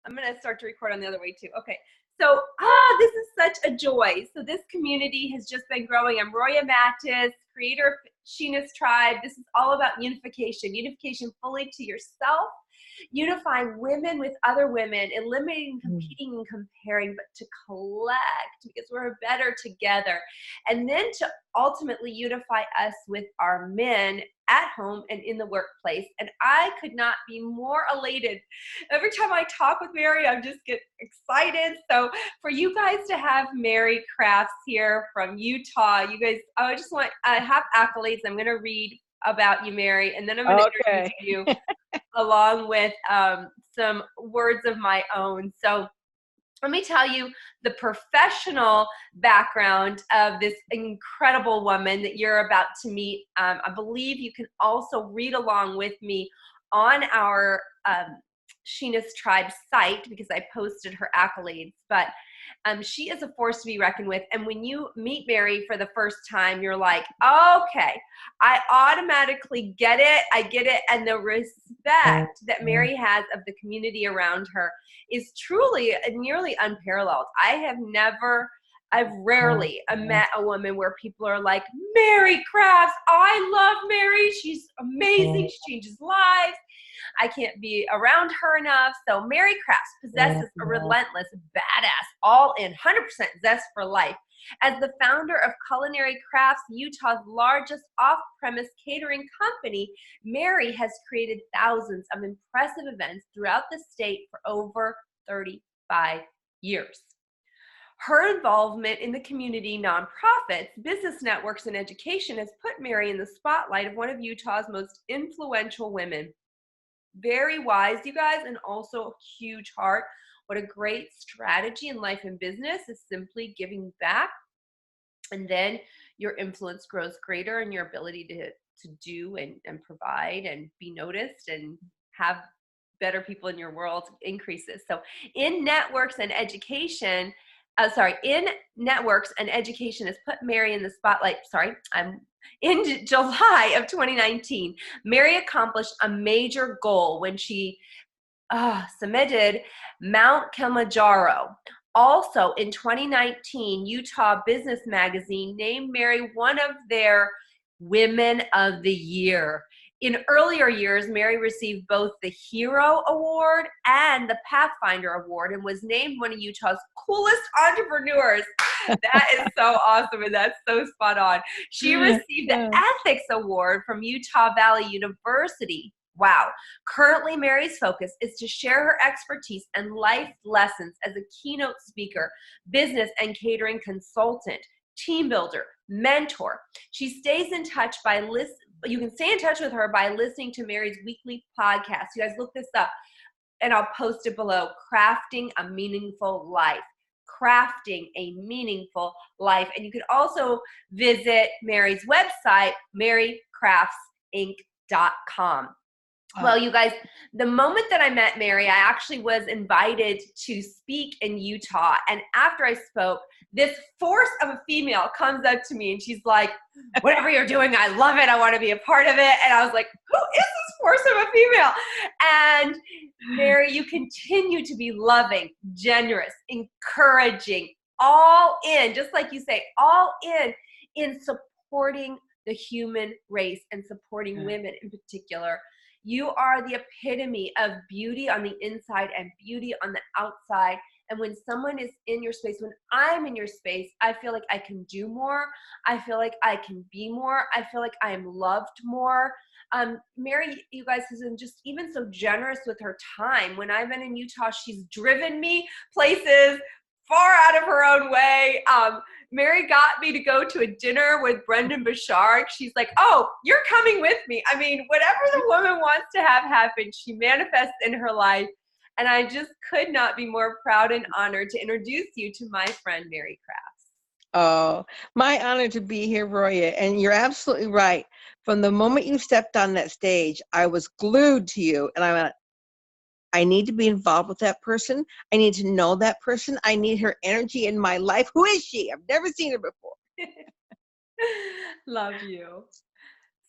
I'm going to start to record on the other way too. Okay. So, this is such a joy. So this community has just been growing. I'm Roya Mattis, creator of SHE-ness Tribe. This is all about unification fully to yourself, unifying women with other women, eliminating competing and comparing, but to collect because we're better together. And then to ultimately unify us with our men at home and in the workplace. And I could not be more elated. Every time I talk with Mary, I just get excited. So for you guys to have Mary Crafts here from Utah, you guys, I have accolades. I'm going to read about you, Mary, and then I'm going to introduce you along with some words of my own. So let me tell you the professional background of this incredible woman that you're about to meet. I believe you can also read along with me on our SHE-ness Tribe site because I posted her accolades. But she is a force to be reckoned with. And when you meet Mary for the first time, you're like, okay, I automatically get it. I get it. And the respect that Mary has of the community around her is truly nearly unparalleled. I've rarely met a woman where people are like, Mary Crafts, I love Mary. She's amazing. She changes lives. I can't be around her enough. So Mary Crafts possesses a relentless, badass, all-in, 100% zest for life. As the founder of Culinary Crafts, Utah's largest off-premise catering company, Mary has created thousands of impressive events throughout the state for over 35 years. Her involvement in the community, nonprofits, business networks, and education has put Mary in the spotlight of one of Utah's most influential women. Very wise, you guys, and also a huge heart. What a great strategy in life and business is simply giving back, and then your influence grows greater and your ability to do and provide and be noticed and have better people in your world increases. So in networks and education has put Mary in the spotlight. In July of 2019, Mary accomplished a major goal when she summited Mount Kilimanjaro. Also in 2019, Utah Business Magazine named Mary one of their Women of the Year. In earlier years, Mary received both the Hero Award and the Pathfinder Award and was named one of Utah's coolest entrepreneurs. That is so awesome, and that's so spot on. She received the Ethics Award from Utah Valley University. Wow. Currently, Mary's focus is to share her expertise and life lessons as a keynote speaker, business and catering consultant, team builder, mentor. She stays in touch you can stay in touch with her by listening to Mary's weekly podcast. You guys look this up, and I'll post it below. Crafting a Meaningful Life. Crafting a Meaningful Life. And you can also visit Mary's website, marycraftsinc.com. Well, you guys, the moment that I met Mary, I actually was invited to speak in Utah. And after I spoke, this force of a female comes up to me and she's like, whatever you're doing, I love it. I want to be a part of it. And I was like, who is this force of a female? And Mary, you continue to be loving, generous, encouraging, all in, just like you say, all in supporting the human race and supporting women in particular. You are the epitome of beauty on the inside and beauty on the outside. And when someone is in your space, when I'm in your space, I feel like I can do more. I feel like I can be more. I feel like I am loved more. Mary, you guys, has been just even so generous with her time. When I've been in Utah, she's driven me places far out of her own way. Mary got me to go to a dinner with Brendan Bouchard. She's like, oh, you're coming with me. I mean, whatever the woman wants to have happen, she manifests in her life. And I just could not be more proud and honored to introduce you to my friend, Mary Crafts. Oh, my honor to be here, Roya. And you're absolutely right. From the moment you stepped on that stage, I was glued to you. And I went, I need to be involved with that person. I need to know that person. I need her energy in my life. Who is she? I've never seen her before. Love you.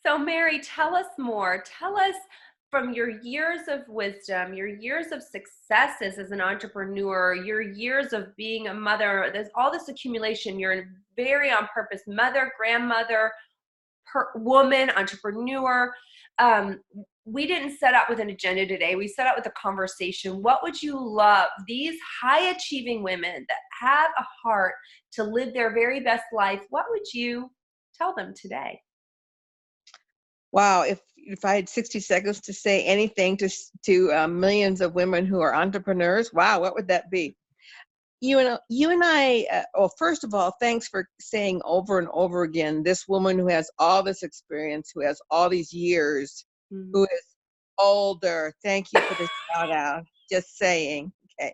So Mary, tell us more. Tell us from your years of wisdom, your years of successes as an entrepreneur, your years of being a mother, there's all this accumulation. You're very on purpose mother, grandmother, woman, entrepreneur. We didn't set out with an agenda today. We set out with a conversation. What would you love these high achieving women that have a heart to live their very best life? What would you tell them today? Wow, if I had 60 seconds to say anything to millions of women who are entrepreneurs, wow, what would that be? You and I, well, first of all, thanks for saying over and over again, this woman who has all this experience, who has all these years, who is older. Thank you for the shout out. Just saying. Okay.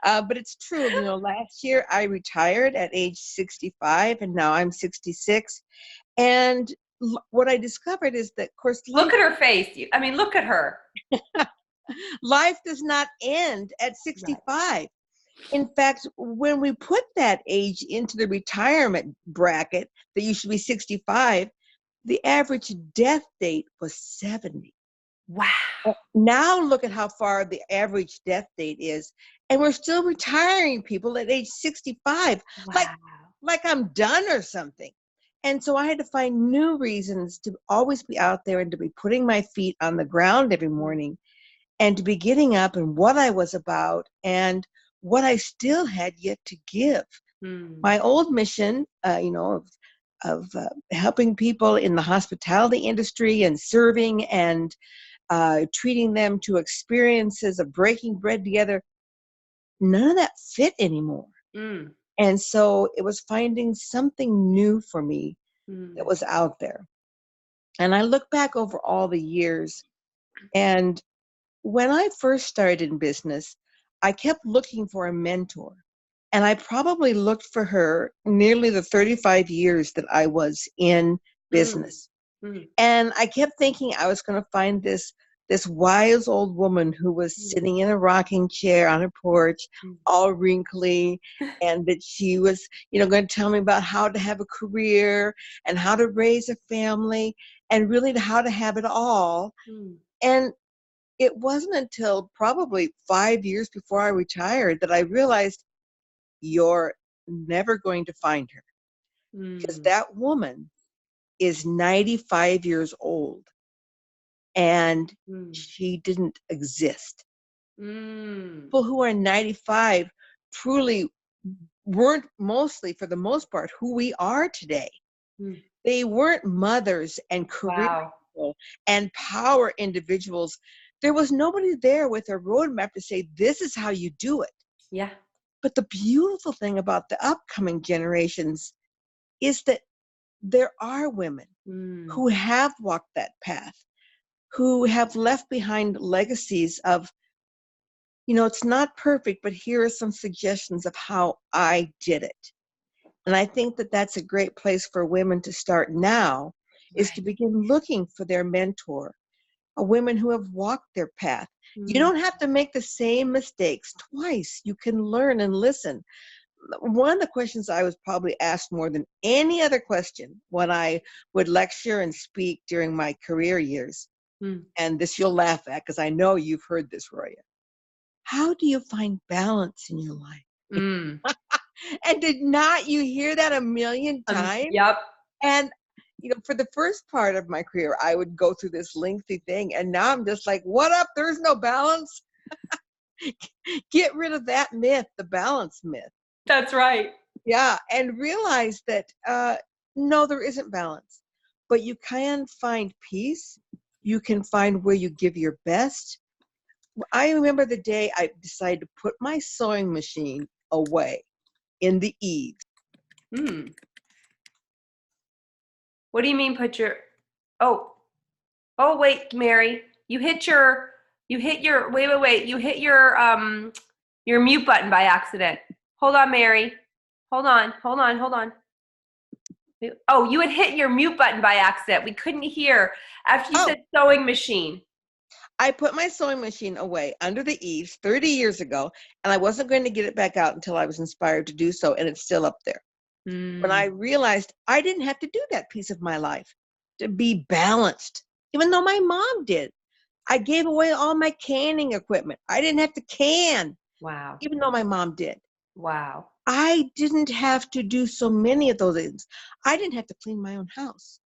But it's true. Last year I retired at age 65 and now I'm 66. And what I discovered is that, of course, look at her face. Look at her. Life does not end at 65. Right. In fact, when we put that age into the retirement bracket that you should be 65, the average death date was 70. Wow. Now look at how far the average death date is, and we're still retiring people at age 65. Wow. Like I'm done or something. And so I had to find new reasons to always be out there and to be putting my feet on the ground every morning and to be getting up and what I was about and what I still had yet to give. My old mission, of helping people in the hospitality industry and serving and treating them to experiences of breaking bread together, none of that fit anymore. And so it was finding something new for me that was out there. And I look back over all the years, and when I first started in business, I kept looking for a mentor. And I probably looked for her nearly the 35 years that I was in business. And I kept thinking I was going to find this wise old woman who was sitting in a rocking chair on a porch, all wrinkly, and that she was, going to tell me about how to have a career and how to raise a family and really how to have it all. And it wasn't until probably 5 years before I retired that I realized you're never going to find her, because that woman is 95 years old and she didn't exist. People who are 95 truly weren't, mostly for the most part, who we are today. They weren't mothers and career people and power individuals. There was nobody there with a roadmap to say, this is how you do it. Yeah. But the beautiful thing about the upcoming generations is that there are women who have walked that path, who have left behind legacies of, it's not perfect, but here are some suggestions of how I did it. And I think that that's a great place for women to start now, is to begin looking for their mentor, women who have walked their path. You don't have to make the same mistakes twice. You can learn and listen. One of the questions I was probably asked more than any other question when I would lecture and speak during my career years, and this you'll laugh at because I know you've heard this, Roya. How do you find balance in your life? And did not you hear that a million times? Yep. And for the first part of my career, I would go through this lengthy thing, and now I'm just like, what up? There's no balance. Get rid of that myth, the balance myth. That's right. Yeah, and realize that no, there isn't balance, but you can find peace. You can find where you give your best. I remember the day I decided to put my sewing machine away in the eaves. What do you mean put your, oh wait, Mary, you hit your wait, you hit your mute button by accident. Hold on, Mary. Hold on. Oh, you had hit your mute button by accident. We couldn't hear after you said sewing machine. I put my sewing machine away under the eaves 30 years ago, and I wasn't going to get it back out until I was inspired to do so, and it's still up there. When I realized I didn't have to do that piece of my life to be balanced, even though my mom did. I gave away all my canning equipment. I didn't have to can, Wow. even though my mom did. Wow. I didn't have to do so many of those things. I didn't have to clean my own house.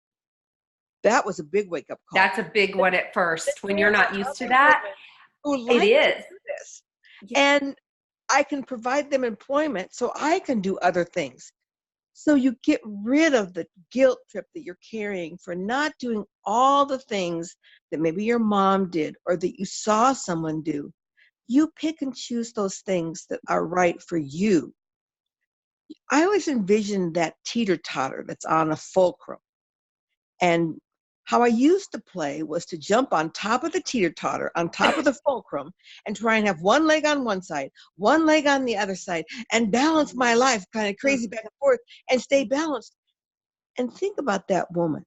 That was a big wake-up call. That's a big one at first when you're There not are used to other that. women who It like to is. do this. Yeah. And I can provide them employment so I can do other things. So you get rid of the guilt trip that you're carrying for not doing all the things that maybe your mom did or that you saw someone do. You pick and choose those things that are right for you. I always envisioned that teeter-totter that's on a fulcrum. And how I used to play was to jump on top of the teeter-totter, on top of the fulcrum, and try and have one leg on one side, one leg on the other side, and balance my life kind of crazy back and forth and stay balanced. And think about that woman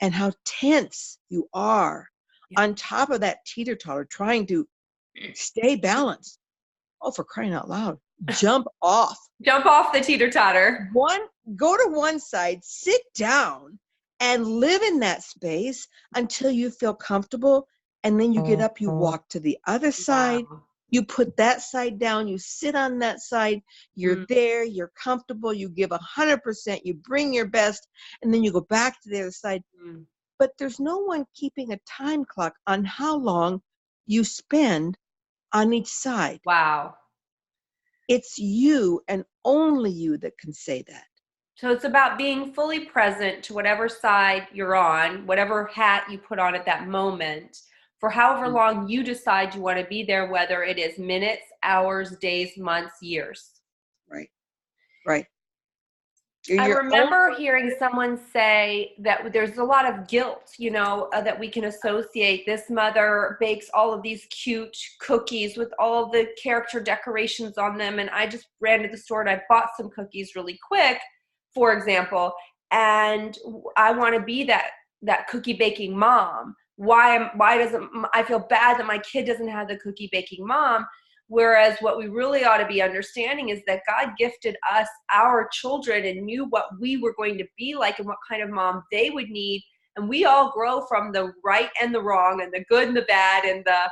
and how tense you are on top of that teeter-totter trying to stay balanced. Oh, for crying out loud, jump off. Jump off the teeter-totter. Go to one side, sit down, and live in that space until you feel comfortable. And then you get up, you walk to the other side, Wow. you put that side down, you sit on that side, you're there, you're comfortable, you give 100%, you bring your best, and then you go back to the other side. But there's no one keeping a time clock on how long you spend on each side. Wow. It's you and only you that can say that. So it's about being fully present to whatever side you're on, whatever hat you put on at that moment, for however long you decide you want to be there, whether it is minutes, hours, days, months, years. Right. Right. I remember hearing someone say that there's a lot of guilt, that we can associate. This mother bakes all of these cute cookies with all the character decorations on them, and I just ran to the store and I bought some cookies really quick, for example, and I want to be that cookie baking mom. Why doesn't I feel bad that my kid doesn't have the cookie baking mom? Whereas what we really ought to be understanding is that God gifted us our children and knew what we were going to be like and what kind of mom they would need. And we all grow from the right and the wrong and the good and the bad and the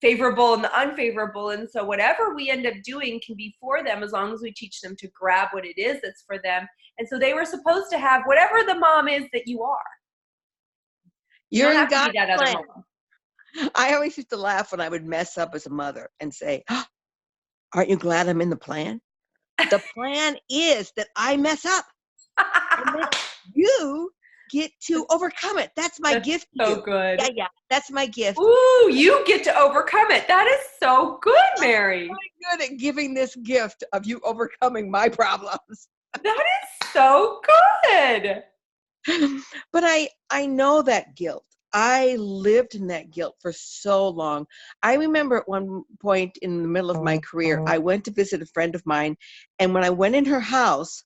favorable and the unfavorable. And so whatever we end up doing can be for them as long as we teach them to grab what it is that's for them. And so they were supposed to have whatever the mom is that you are. You're don't in have to God's be that other plan. mom. I always used to laugh when I would mess up as a mother and say, oh, aren't you glad I'm in the plan? The plan is that I mess up. And then you get to overcome it. That's my gift to you. So good. Yeah. That's my gift. Ooh, you get to overcome it. That is so good, Mary. I'm really good at giving this gift of you overcoming my problems. That is so good. But I know that guilt. I lived in that guilt for so long. I remember at one point in the middle of my career, I went to visit a friend of mine. And when I went in her house,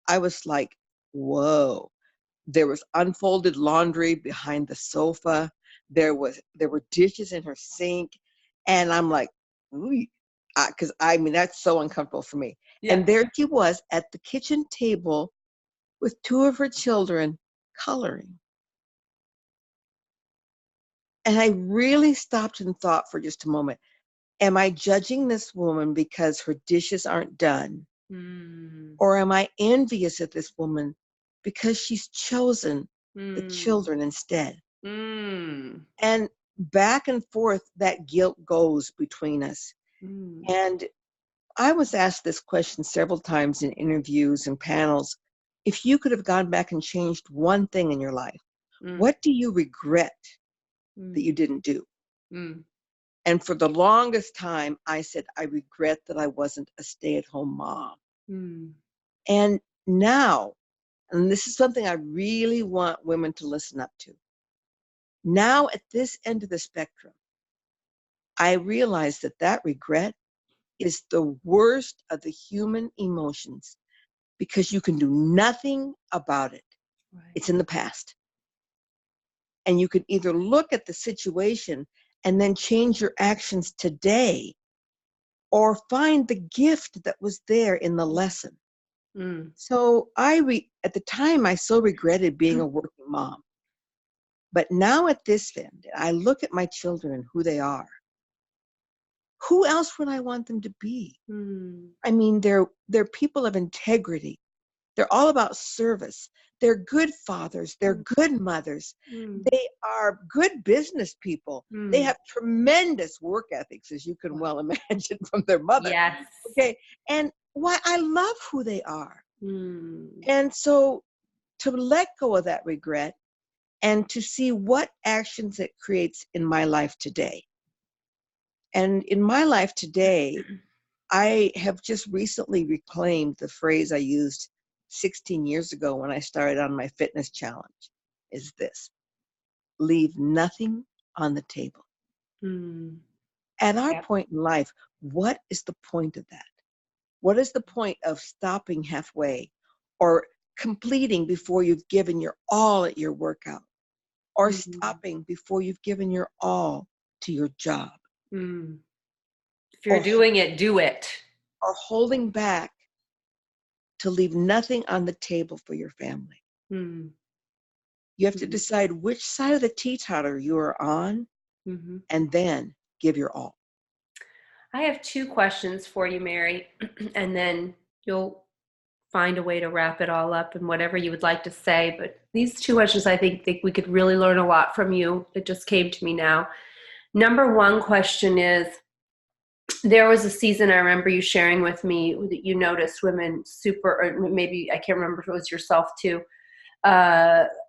I was like, whoa. There was unfolded laundry behind the sofa. There were dishes in her sink. And I'm like, ooh, because that's so uncomfortable for me. Yeah. And there she was at the kitchen table with two of her children coloring. And I really stopped and thought for just a moment, am I judging this woman because her dishes aren't done? Or am I envious of this woman because she's chosen the children instead? And back and forth, that guilt goes between us. And I was asked this question several times in interviews and panels. If you could have gone back and changed one thing in your life, what do you regret that you didn't do? And for the longest time, I said, I regret that I wasn't a stay-at-home mom. And now, and this is something I really want women to listen up to. Now, at this end of the spectrum, I realize that regret is the worst of the human emotions because you can do nothing about it. Right. It's in the past. And you can either look at the situation and then change your actions today or find the gift that was there in the lesson. So at the time, I so regretted being a working mom. But now at this end, I look at my children and who they are. Who else would I want them to be? I mean, they're people of integrity. They're all about service. They're good fathers. They're good mothers. They are good business people. They have tremendous work ethics, as you can well imagine from their mother. Yes. Okay. And why I love who they are. And so to let go of that regret and to see what actions it creates in my life today. And in my life today, I have just recently reclaimed the phrase I used 16 years ago when I started on my fitness challenge, is this: leave nothing on the table. At our point in life, what is the point of that? What is the point of stopping halfway or completing before you've given your all at your workout, or stopping before you've given your all to your job? If you're doing it, do it. Or holding back to leave nothing on the table for your family. You have to decide which side of the teeter you are on, and then give your all. I have 2 questions for you, Mary, and then you'll find a way to wrap it all up and whatever you would like to say. But these 2 questions, I think we could really learn a lot from you. It just came to me now. Number 1 question is, there was a season I remember you sharing with me that you noticed women or maybe I can't remember if it was yourself too,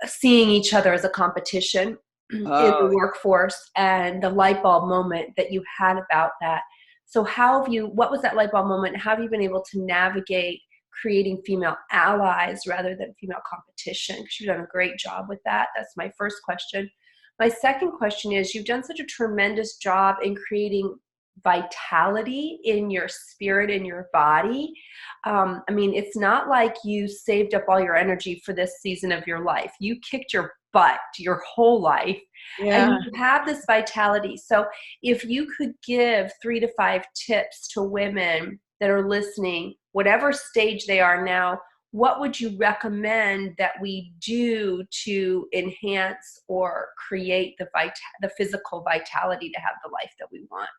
seeing each other as a competition in the workforce, and the light bulb moment that you had about that. So what was that light bulb moment? How have you been able to navigate creating female allies rather than female competition? Because you've done a great job with that. That's my first question. My second question is, you've done such a tremendous job in creating vitality in your spirit, in your body. I mean, it's not like you saved up all your energy for this season of your life. You kicked your butt your whole life, and you have this vitality. So if you could give 3 to 5 tips to women that are listening, whatever stage they are now, what would you recommend that we do to enhance or create the physical vitality to have the life that we want?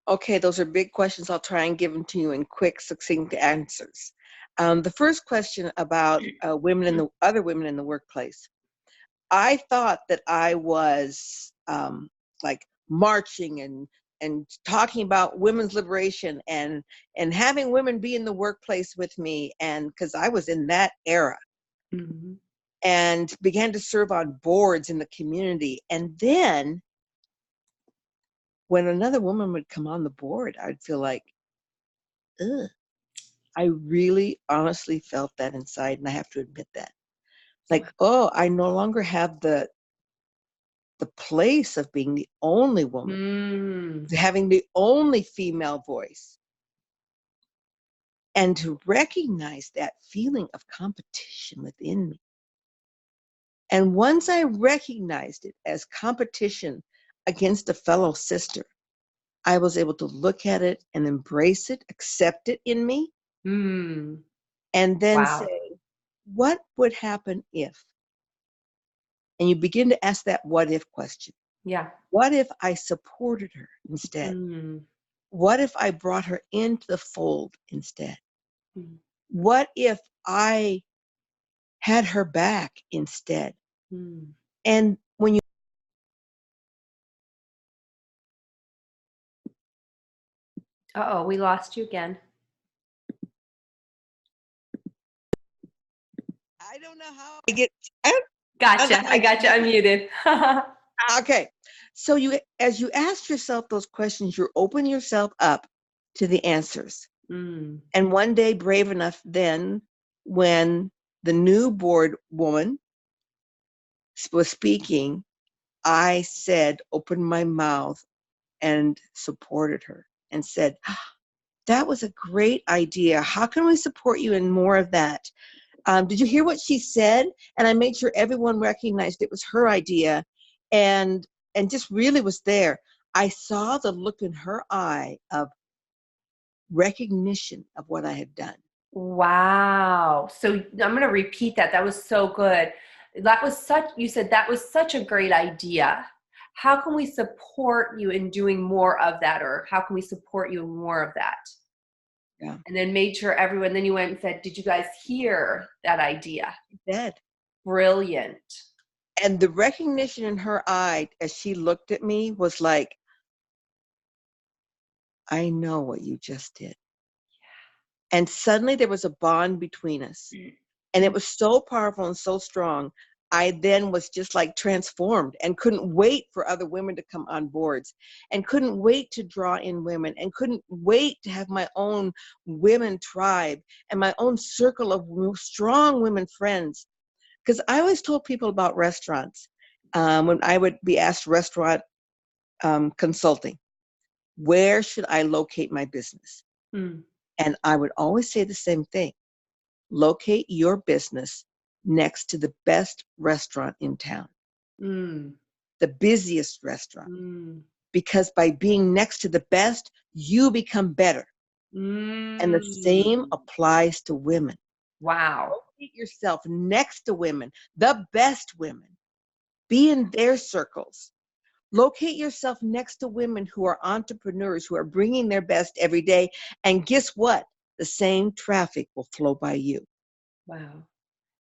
Okay, those are big questions. I'll try and give them to you in quick, succinct answers. The first question about other women in the workplace. I thought that I was like marching and talking about women's liberation and having women be in the workplace with me, and because I was in that era, and began to serve on boards in the community. And then when another woman would come on the board, I'd feel like, ugh. I really honestly felt that inside, and I have to admit that. Like, oh, I no longer have the place of being the only woman, having the only female voice. And to recognize that feeling of competition within me. And once I recognized it as competition against a fellow sister, I was able to look at it and embrace it, accept it in me, and then say, what would happen if? And you begin to ask that what if question. Yeah. What if I supported her instead? What if I brought her into the fold instead? What if I had her back instead? And when you Uh-oh, we lost you again. I don't know how Gotcha. I got you unmuted. Okay. So as you ask yourself those questions, you're opening yourself up to the answers. And one day, brave enough then, when the new board woman was speaking, I opened my mouth and supported her and said, that was a great idea. How can we support you in more of that? Did you hear what she said? And I made sure everyone recognized it was her idea, and just really was there. I saw the look in her eye of recognition of what I had done. Wow. So I'm going to repeat that. That was so good. You said that was such a great idea. How can we support you in doing more of that? Or how can we support you in more of that? Yeah. And then made sure then you went and said, did you guys hear that idea? Dead. Brilliant. And the recognition in her eye as she looked at me was like, I know what you just did. Yeah. And suddenly there was a bond between us. And it was so powerful and so strong. I then was just like transformed and couldn't wait for other women to come on boards and couldn't wait to draw in women and couldn't wait to have my own women tribe and my own circle of strong women friends. Because I always told people about restaurants when I would be asked restaurant consulting, where should I locate my business? And I would always say the same thing. Locate your business next to the best restaurant in town, the busiest restaurant, because by being next to the best, you become better. And the same applies to women. Wow. Locate yourself next to women, the best women. Be in their circles. Locate yourself next to women who are entrepreneurs, who are bringing their best every day. And guess what? The same traffic will flow by you. Wow.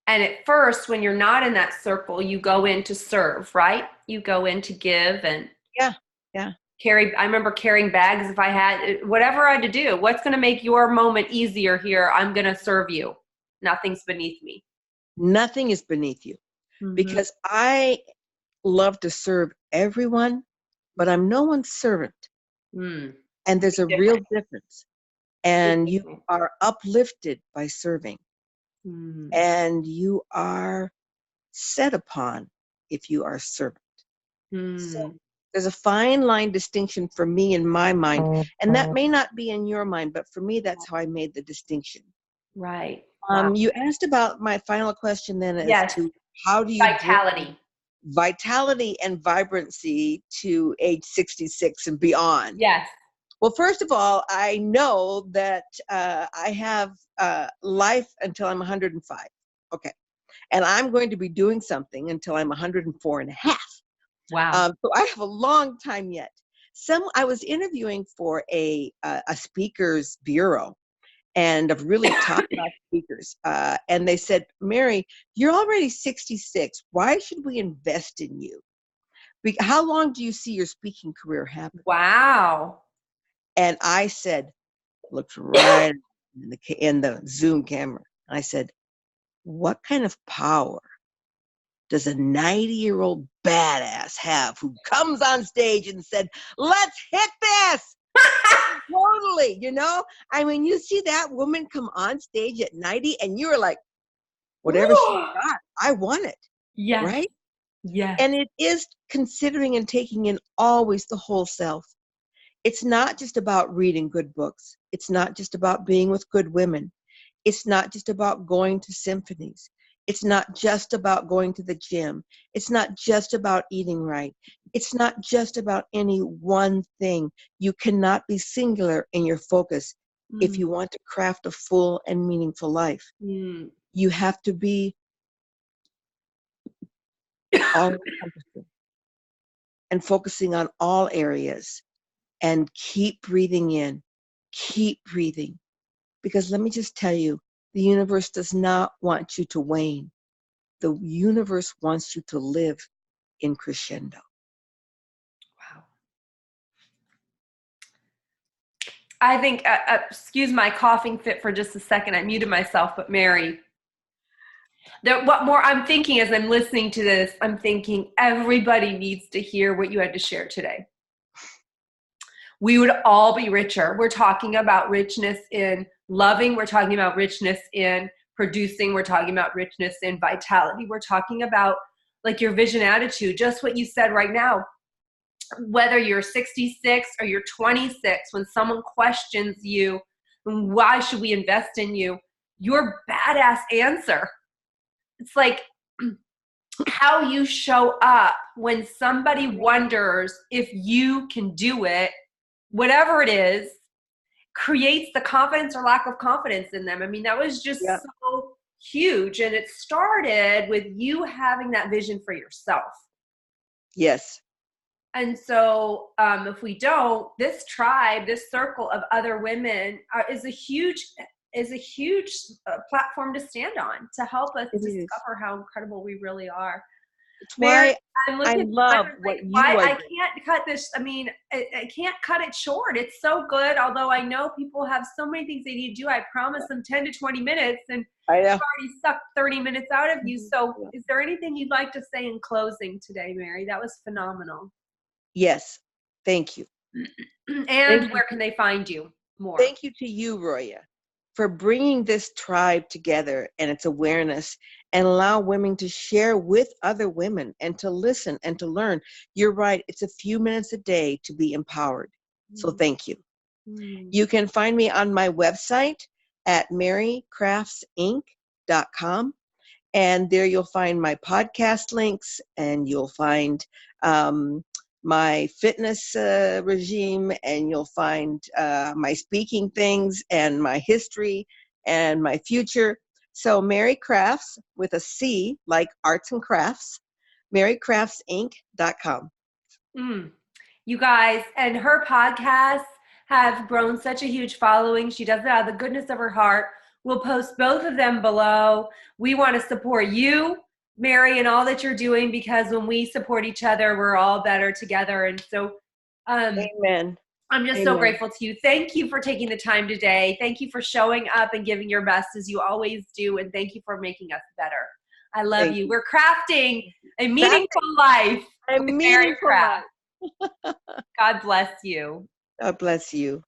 And at first, when you're not in that circle, you go in to serve, right? You go in to give and yeah. I remember carrying bags if I had, whatever I had to do. What's going to make your moment easier here? I'm going to serve you. Nothing's beneath me. Nothing is beneath you. Because I love to serve everyone, but I'm no one's servant. And there's a real difference. And you are uplifted by serving. And you are set upon if you are a servant. So there's a fine line distinction for me in my mind. And that may not be in your mind, but for me, that's how I made the distinction. Right. You asked about my final question then as to how do you bring vitality and vibrancy to age 66 and beyond? Yes. Well, first of all, I know that I have life until I'm 105. Okay. And I'm going to be doing something until I'm 104 and a half. Wow. So I have a long time yet. I was interviewing for a speakers bureau and of really top-notch speakers. And they said, Mary, you're already 66. Why should we invest in you? How long do you see your speaking career happen? Wow. And I said, looked right in the Zoom camera. I said, what kind of power does a 90-year-old badass have who comes on stage and said, let's hit this? Totally, you know? I mean, you see that woman come on stage at 90 and you're like, whatever she got, I want it. Yes. Right? Yes. And it is considering and taking in always the whole self. It's not just about reading good books. It's not just about being with good women. It's not just about going to symphonies. It's not just about going to the gym. It's not just about eating right. It's not just about any one thing. You cannot be singular in your focus if you want to craft a full and meaningful life. You have to be all-encompassing and focusing on all areas and keep breathing in, keep breathing. Because let me just tell you, the universe does not want you to wane. The universe wants you to live in crescendo. Wow. I think, excuse my coughing fit for just a second. I muted myself, but Mary, what more I'm thinking as I'm listening to this, I'm thinking everybody needs to hear what you had to share today. We would all be richer. We're talking about richness in loving. We're talking about richness in producing. We're talking about richness in vitality. We're talking about like your vision attitude, just what you said right now. Whether you're 66 or you're 26, when someone questions you, why should we invest in you? Your badass answer. It's like how you show up when somebody wonders if you can do it, whatever it is, creates the confidence or lack of confidence in them. I mean, that was just so huge. And it started with you having that vision for yourself. Yes. And so if we don't, this tribe, this circle of other women is a huge platform to stand on to help us discover how incredible we really are. It's Mary, why I love what you why are I doing. can't cut this. I mean, I can't cut it short. It's so good. Although I know people have so many things they need to do. I promise them 10 to 20 minutes, and I know. I've already sucked 30 minutes out of you. So is there anything you'd like to say in closing today, Mary? That was phenomenal. Yes. Thank you. And where can they find you more? Thank you to you, Roya, for bringing this tribe together and its awareness, and allow women to share with other women and to listen and to learn. You're right. It's a few minutes a day to be empowered. So thank you. You can find me on my website at marycraftsinc.com. And there you'll find my podcast links, and you'll find my fitness regime, and you'll find my speaking things and my history and my future. So Mary Crafts with a C, like arts and crafts, marycraftsinc.com. You guys, and her podcasts have grown such a huge following. She does it out of the goodness of her heart. We'll post both of them below. We want to support you, Mary, and all that you're doing, because when we support each other, we're all better together. And so Amen. I'm just so grateful to you. Thank you for taking the time today. Thank you for showing up and giving your best as you always do. And thank you for making us better. I love you. We're crafting a meaningful life. A meaningful life. God bless you. God bless you.